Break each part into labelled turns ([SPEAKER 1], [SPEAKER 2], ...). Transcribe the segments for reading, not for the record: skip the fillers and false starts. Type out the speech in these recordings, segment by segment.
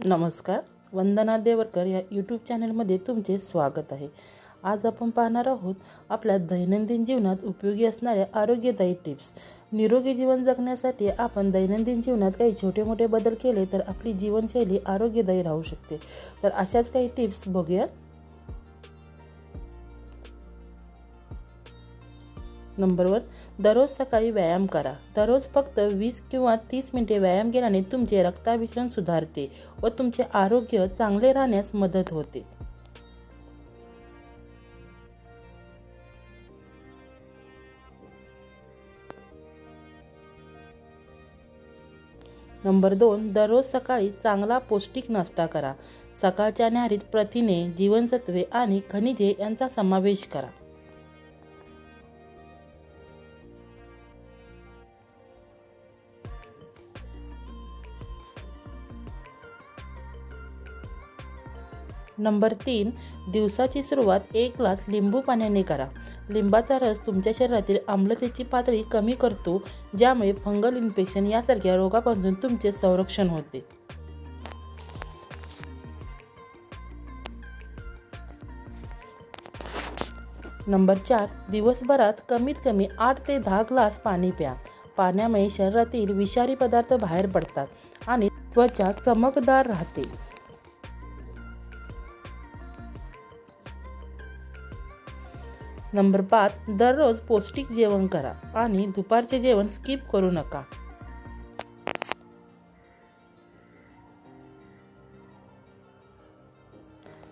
[SPEAKER 1] नमस्कार, वंदना देवरकर या यूट्यूब चॅनलमध्ये तुमचे स्वागत आहे। आज आपण पाहणार आहोत आपल्या दैनंदिन जीवनात उपयोगी असणाऱ्या आरोग्यदायी टिप्स। निरोगी जीवन जगण्यासाठी आपण दैनंदिन जीवनात काही छोटे मोठे बदल केले तर आपली जीवनशैली आरोग्यदायी राहू शकते। तर अशाच काही टिप्स बघूया। नंबर 1, दररोज सकाळी व्यायाम करा। दररोज फक्त 20 किंवा 30 मिनिटे व्यायाम केल्याने तुमचे रक्ताभिसरण सुधारते व तुमचे आरोग्य चांगले राहण्यास मदत होते। नंबर 2, दररोज सकाळी चांगला पौष्टिक नाश्ता करा। सकाळच्या न्याहारीत प्रथिने, जीवनसत्वे आणि खनिजे यांचा समावेश करा। नंबर 3, दिवसाची सुरुवात 1 ग्लास लिंबू पाण्याने करा। लिंबाचा रस तुमच्या शरीरातील आम्लतेची पातळी कमी करतो, ज्यामुळे फंगल इन्फेक्शन यासारख्या रोगांपासून तुमचे संरक्षण होते। नंबर 4, दिवसभरात कमीत कमी 8 ते 10 ग्लास पाणी प्या। पाण्यामुळे शरीरातील विषारी पदार्थ बाहेर पडतात आणि त्वचा चमकदार राहते। नंबर 5, दररोज पौष्टिक जेवण करा आणि दुपारचे जेवण स्किप करू नका।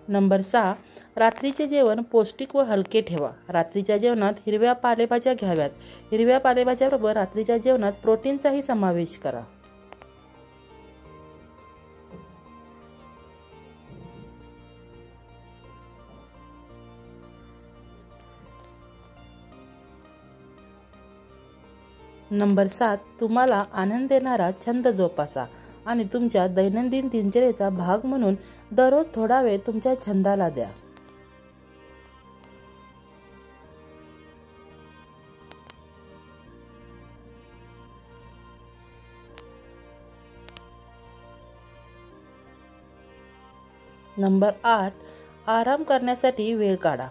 [SPEAKER 1] नंबर 6, रात्रीचे जेवण पौष्टिक व हलके ठेवा। रात्रीच्या जेवणात हिरव्या पालेभाज्या घ्याव्यात। हिरव्या पालेभाज्याबरोबर रात्रीच्या जेवणात प्रोटीनचाही समावेश करा। नंबर 7, तुम्हाला आनंद देणारा छंद जोपासा आणि तुमच्या दैनंदिन दिनचर्येचा भाग म्हणून दररोज थोडा वेळ तुमच्या छंदाला द्या। नंबर 8, आराम करण्यासाठी वेळ काढा।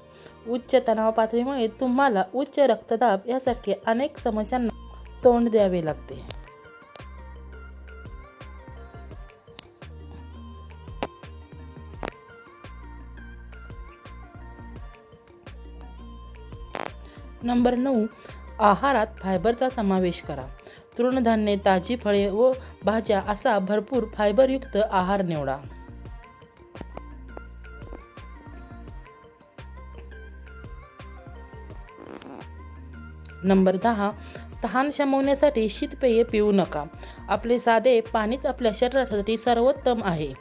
[SPEAKER 1] उच्च तणाव पातळीमुळे तुम्हाला उच्च रक्तदाब यासारखे अनेक समस्यांना तोंड द्यावे लागते। नंबर 9, आहारात फायबरचा समावेश करा। तृणधान्ये, ताजी फळे व भाज्या असा भरपूर फायबरयुक्त आहार निवडा। नंबर 10, तहान शमवण्यासाठी शीतपेये पिऊ नका। आपले साधे पाणीच आपल्या शरीरासाठी सर्वोत्तम आहे।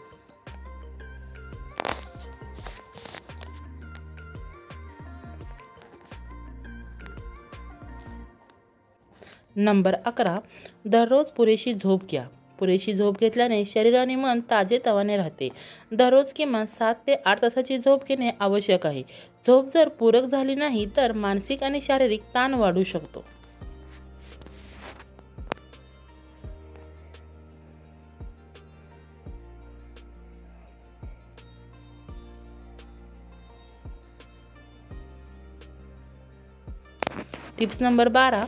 [SPEAKER 1] नंबर 11, दररोज पुरेशी झोप घ्या। पुरेशी झोप घेतल्याने शरीर आणि मन ताजेतवाने राहते। दररोज किमान 7 ते 8 तासाची झोप घेणे आवश्यक आहे। झोप जर पूरक झाली नाही तर मानसिक आणि शारीरिक ताण वाढू शकतो। टिप्स नंबर 12,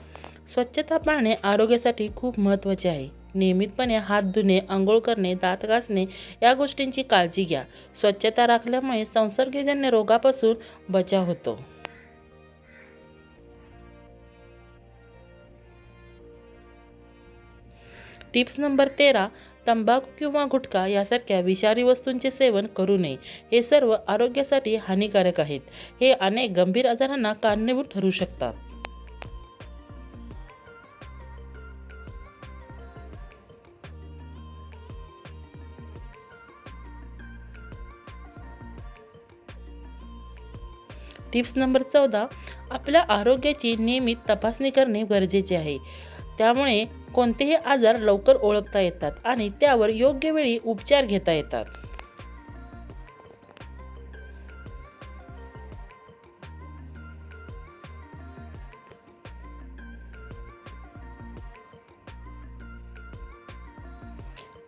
[SPEAKER 1] स्वच्छता पाळणे आरोग्यासाठी खूप महत्त्वाचे आहे। नियमितपणे हात धुणे, आंघोळ करणे, दात घासणे या गोष्टींची काळजी घ्या। स्वच्छता राखल्यामुळे संसर्गजन्य रोगापासून बचाव होतो। टिप्स नंबर 13, तंबाखू किंवा गुटखा यासारख्या विषारी वस्तूंचे सेवन करू नये। हे सर्व आरोग्यासाठी हानिकारक आहेत। हे अनेक गंभीर आजारांना कारणीभूत ठरू शकतात। टिप्स नंबर 14, आपल्या आरोग्याची नियमित तपासणी करणे गरजेचे आहे। त्यामुळे कोणतेही आजार लवकर ओळखता येतात आणि त्यावर योग्य वेळी उपचार घेता येतात।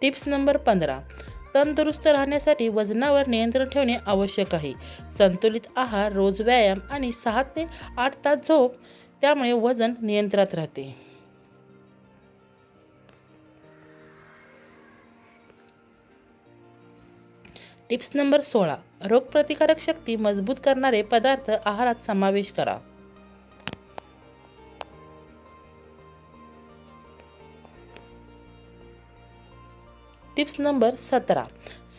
[SPEAKER 1] टिप्स नंबर 15, तंदुरुस्त राहण्यासाठी वजनावर नियंत्रण ठेवणे आवश्यक आहे. संतुलित आहार, रोज व्यायाम आणि 6 ते 8 तास झोप, त्यामुळे वजन नियंत्रणात राहते. Tips number 16. रोगप्रतिकारक शक्ती मजबूत करणारे पदार्थ आहारात समावेश करा. Tips number 17.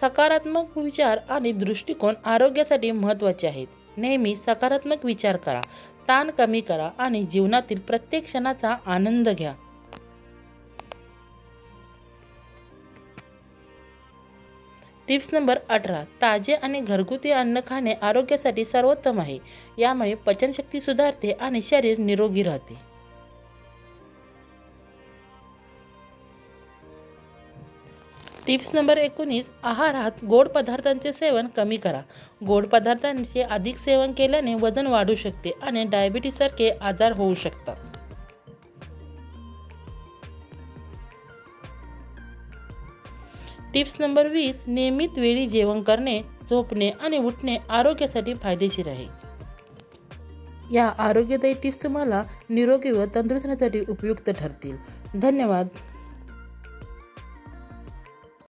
[SPEAKER 1] सकारात्मक विचार आणि दृष्टिकोन आरोग्यासाठी महत्त्वाचे आहेत. नेहमी सकारात्मक विचार करा, ताण कमी करा आणि जीवनातील प्रत्येक क्षणाचा आनंद घ्या. Tips number 18. ताजे आणि घरगुती अन्न खाणे आरोग्यासाठी सर्वोत्तम आहे. यामुळे पचनशक्ती सुधारते आणि शरीर निरोगी राहते. Tips number 19. आहारात गोड पदार्थांचे सेवन कमी करा. गोड पदार्थांचे अधिक सेवन केल्याने वजन वाढू शकते आणि डायबिटीससारखे आजार होऊ शकतात. Tips number 20. नियमित वेळी जेवण करणे, झोपणे आणि उठणे आरोग्यासाठी फायदेशीर आहे. या आरोग्यदायी टिप्स तुम्हाला निरोगी व तंदुरुस्त राहण्यासाठी उपयुक्त ठरतील. धन्यवाद.